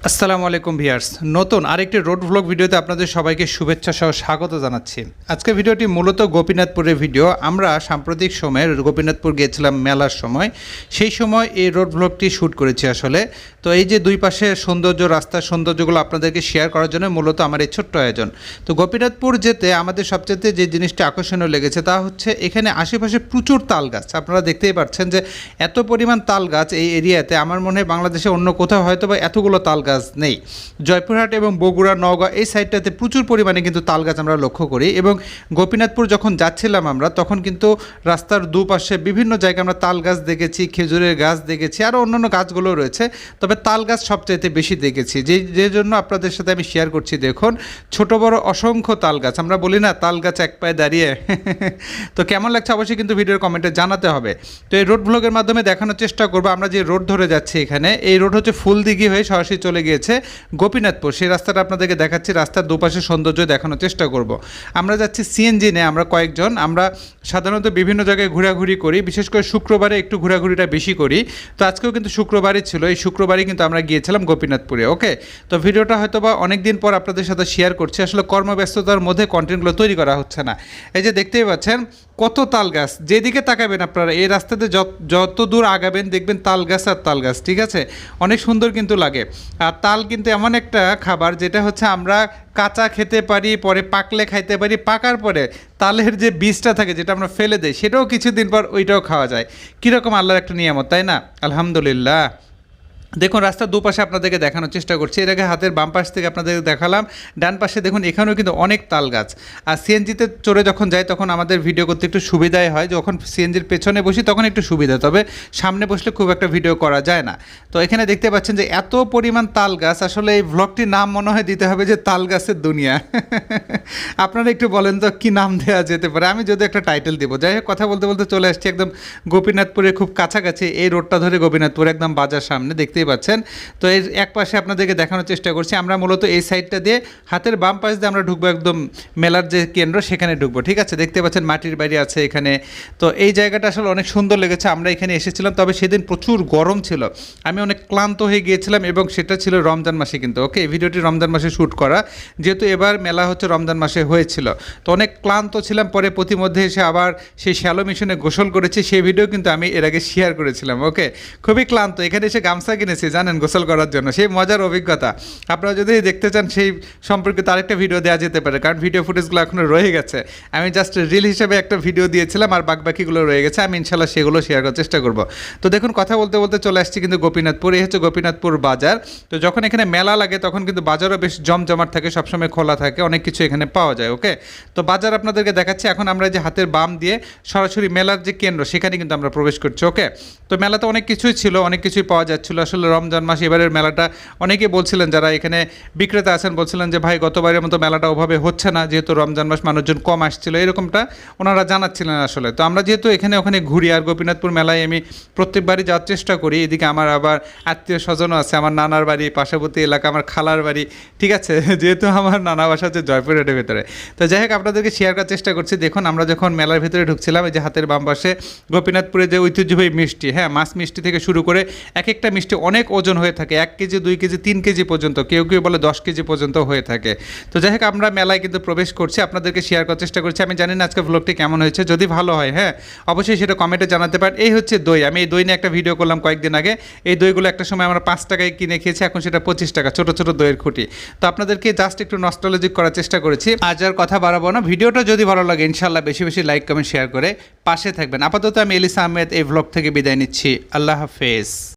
আসসালামু আলাইকুম ভিউয়ার্স, নতুন আরেকটি রোড ভ্লগ ভিডিওতে আপনাদের সবাইকে শুভেচ্ছা সহ স্বাগত জানাচ্ছি। আজকে ভিডিওটি মূলত গোপীনাথপুরের ভিডিও। আমরা সাম্প্রতিক সময়ে গোপীনাথপুর গিয়েছিলাম মেলার সময়, সেই সময় এই রোড ভ্লগটি শ্যুট করেছি আসলে। তো এই যে দুই পাশে সৌন্দর্য, রাস্তার সৌন্দর্যগুলো আপনাদেরকে শেয়ার করার জন্য মূলত আমার এই ছোট্ট আয়োজন। তো গোপীনাথপুর যেতে আমাদের সবচেয়ে যে জিনিসটা আকর্ষণীয় লেগেছে তা হচ্ছে এখানে আশেপাশে প্রচুর তাল গাছ। আপনারা দেখতেই পাচ্ছেন যে এত পরিমাণ তাল গাছ এই এরিয়াতে, আমার মনে হয় বাংলাদেশে অন্য কোথাও হয়তো বা এতগুলো তাল গাছ নেই। জয়পুরহাট এবং বগুড়া, নওগাঁ এই সাইডটাতে প্রচুর পরিমাণে কিন্তু তাল গাছ আমরা লক্ষ্য করি। এবং গোপীনাথপুর যখন যাচ্ছিলাম আমরা, তখন কিন্তু রাস্তার দুপাশে বিভিন্ন জায়গায় আমরা তাল গাছ দেখেছি, খেজুরের গাছ দেখেছি, আরও অন্যান্য গাছগুলো রয়েছে, তবে তাল গাছ সবচাইতে বেশি দেখেছি। যে জন্য আপনাদের সাথে আমি শেয়ার করছি। দেখুন, ছোট বড় অসংখ্য তাল গাছ। আমরা বলি না তাল গাছ এক পায়ে দাঁড়িয়ে। তো কেমন লাগছে অবশ্যই কিন্তু ভিডিওর কমেন্টে জানাতে হবে। তো এই রোড ব্লগের মাধ্যমে দেখানোর চেষ্টা করবো আমরা যে রোড ধরে যাচ্ছি এখানে, এই রোড হচ্ছে ফুলদিঘি হয়ে সরাসরি চলে গিয়েছে গোপীনাথপুর। সেই রাস্তাটা আপনাদেরকে দেখাচ্ছি, রাস্তার দুপাশে সৌন্দর্য দেখানোর চেষ্টা করব। আমরা যাচ্ছি সিএনজি নিয়ে, আমরা কয়েকজন। আমরা সাধারণত বিভিন্ন জায়গায় ঘোরাঘুরি করি, বিশেষ করে শুক্রবারে একটু ঘোরাঘুরিটা বেশি করি। তো আজকেও কিন্তু শুক্রবারই ছিল, এই শুক্রবারই কিন্তু আমরা গিয়েছিলাম গোপীনাথপুরে। ওকে, তো ভিডিওটা হয়তো বা অনেক দিন পর আপনাদের সাথে শেয়ার করছি। আসলে কর্মব্যস্ততার মধ্যে কন্টেন্টগুলো তৈরি করা হচ্ছে না। এই যে দেখতেই পাচ্ছেন কত তাল গাছ, যেদিকে তাকাবেন আপনারা এই রাস্তাতে যত দূর আগাবেন দেখবেন তাল গাছ আর তাল গাছ। ঠিক আছে, অনেক সুন্দর কিন্তু লাগে। আর তাল কিন্তু এমন একটা খাবার যেটা হচ্ছে আমরা কাঁচা খেতে পারি, পরে পাকলে খাইতে পারি, পাকার পরে তালের যে বীজটা থাকে যেটা আমরা ফেলে দিই, সেটাও কিছুদিন পর ওইটাও খাওয়া যায়। কীরকম আল্লাহর একটা নিয়ামত, তাই না? আলহামদুলিল্লাহ। দেখুন, রাস্তার দুপাশে আপনাদেরকে দেখানোর চেষ্টা করছি। এর আগে হাতের বাম পাশ থেকে আপনাদেরকে দেখালাম, ডান পাশে দেখুন এখানেও কিন্তু অনেক তাল গাছ। আর সিএনজিতে চড়ে যখন যাই তখন আমাদের ভিডিও করতে একটু সুবিধাই হয়। যখন সিএনজির পেছনে বসি তখন একটু সুবিধা, তবে সামনে বসলে খুব একটা ভিডিও করা যায় না। তো এখানে দেখতে পাচ্ছেন যে এত পরিমাণ তাল গাছ। আসলে এই ভ্লগটির নাম মনে হয় দিতে হবে যে তাল গাছের দুনিয়া। আপনারা একটু বলেন তো কী নাম দেওয়া যেতে পারে? আমি যদি একটা টাইটেল দেবো। যাই হোক, কথা বলতে বলতে চলে আসছি একদম গোপীনাথপুরের খুব কাছাকাছি। এই রোডটা ধরে গোপীনাথপুর একদম বাজার সামনে দেখতে পাচ্ছেন। তো এর এক পাশে আপনাদেরকে দেখানোর চেষ্টা করছি। আমরা মূলত এই সাইডটা দিয়ে হাতের বাম পাশ দিয়ে আমরা ঢুকবো, একদম মেলার যে কেন্দ্র সেখানে ঢুকবো। ঠিক আছে, দেখতে পাচ্ছেন মাটির বাড়ি আছে এখানে। তো এই জায়গাটা আসলে অনেক সুন্দর লেগেছে। আমরা এখানে এসেছিলাম, তবে সেদিন প্রচুর গরম ছিল, আমি অনেক ক্লান্ত হয়ে গিয়েছিলাম, এবং সেটা ছিল রমজান মাসে কিন্তু। ওকে, এই ভিডিওটি রমজান মাসে শ্যুট করা, যেহেতু এবার মেলা হচ্ছে রমজান মাসে হয়েছিল। তো অনেক ক্লান্ত ছিলাম, পরে প্রতিমধ্যে এসে আবার সেই শ্যালো মিশনে গোসল করেছি, সেই ভিডিও কিন্তু আমি এর আগে শেয়ার করেছিলাম। ওকে, খুবই ক্লান্ত। এখানে এসে গামছা কিনেছি জানেন গোসল করার জন্য, সেই মজার অভিজ্ঞতা। আপনারা যদি দেখতে চান সেই সম্পর্কিত আরেকটা ভিডিও দেওয়া যেতে পারে, কারণ ভিডিও ফুটেজগুলো এখনও রয়ে গেছে। আমি জাস্ট রিল হিসেবে একটা ভিডিও দিয়েছিলাম, আর বাকিগুলো রয়ে গেছে। আমি ইনশাল্লাহ সেগুলো শেয়ার করার চেষ্টা করব। তো দেখুন, কথা বলতে বলতে চলে আসছি কিন্তু গোপীনাথপুর। এই হচ্ছে গোপীনাথপুর বাজার। তো যখন এখানে মেলা লাগে তখন কিন্তু বাজারও বেশ জমজমাট থাকে, সবসময় খোলা থাকে, অনেক কিছু এখানে পাওয়া যায়। ওকে, তো বাজার আপনাদেরকে দেখাচ্ছি। এখন আমরা যে হাতের বাম দিয়ে সরাসরি মেলার যে কেন্দ্র সেখানে কিন্তু আমরা প্রবেশ করছি। ওকে, তো মেলাতে অনেক কিছুই ছিল, অনেক কিছুই পাওয়া যাচ্ছিল। আসলে রমজান মাস এবারের মেলাটা অনেকে বলছিলেন, যারা এখানে বিক্রেতা আছেন বলছিলেন যে ভাই গতবারের মতো মেলাটা ওভাবে হচ্ছে না, যেহেতু রমজান মাস মানুষজন কম আসছিল, এরকমটা ওনারা জানাচ্ছিলেন আসলে। তো আমরা যেহেতু এখানে ওখানে ঘুরি, আর গোপীনাথপুর মেলায় আমি প্রত্যেকবারই যাওয়ার চেষ্টা করি। এদিকে আমার আবার আত্মীয় স্বজনও আছে, আমার নানার বাড়ি পার্শ্ববর্তী এলাকা, আমার খালার বাড়ি। ঠিক আছে, যেহেতু আমার নানা বাসা হচ্ছে জয়পুরহাটের ভেতরে। তো যাই হোক, আপনাদেরকে শেয়ার করার চেষ্টা করছি। দেখুন, আমরা যখন মেলার ভেতরে ঢুকছিলাম, এই যে হাতের বাম পাশে গোপীনাথপুরে যে ঐতিহ্যবাহী মিষ্টি, হ্যাঁ, মাছ মিষ্টি থেকে শুরু করে এক একটা মিষ্টি অনেক ওজন হয়ে থাকে, 1 কেজি 2 কেজি 3 কেজি পর্যন্ত, কেউ কেউ বলে 10 কেজি পর্যন্ত হয়ে থাকে। তো যাই হোক, আমরা মেলায় কিন্তু প্রবেশ করছি, আপনাদেরকে শেয়ার করার চেষ্টা করছি। আমি জানি না আজকে ভ্লগটি কেমন হয়েছে, যদি ভালো হয় হ্যাঁ অবশ্যই সেটা কমেন্টে জানাতে পারেন। এই হচ্ছে দই। আমি এই দই নিয়ে একটা ভিডিও করলাম কয়েকদিন আগে। এই দইগুলো একটা সময় আমরা 5 টাকায় কিনে খেয়েছি, এখন সেটা 25 টাকা, ছোটো ছোটো দইয়ের খুঁটি। তো আপনাদেরকে জাস্ট একটু নস্টালজিক করার চেষ্টা করেছি। আজ আর কথা বাড়াবো না, ভিডিওটা যদি ভালো লাগে ইনশাল্লাহ বেশি বেশি লাইক কমেন্ট শেয়ার করে পাশে থাকবেন। আপাতত আমি এলিসা আহমেদ এই ভ্লগ থেকে বিদায় নিচ্ছি। আল্লাহ হাফেজ।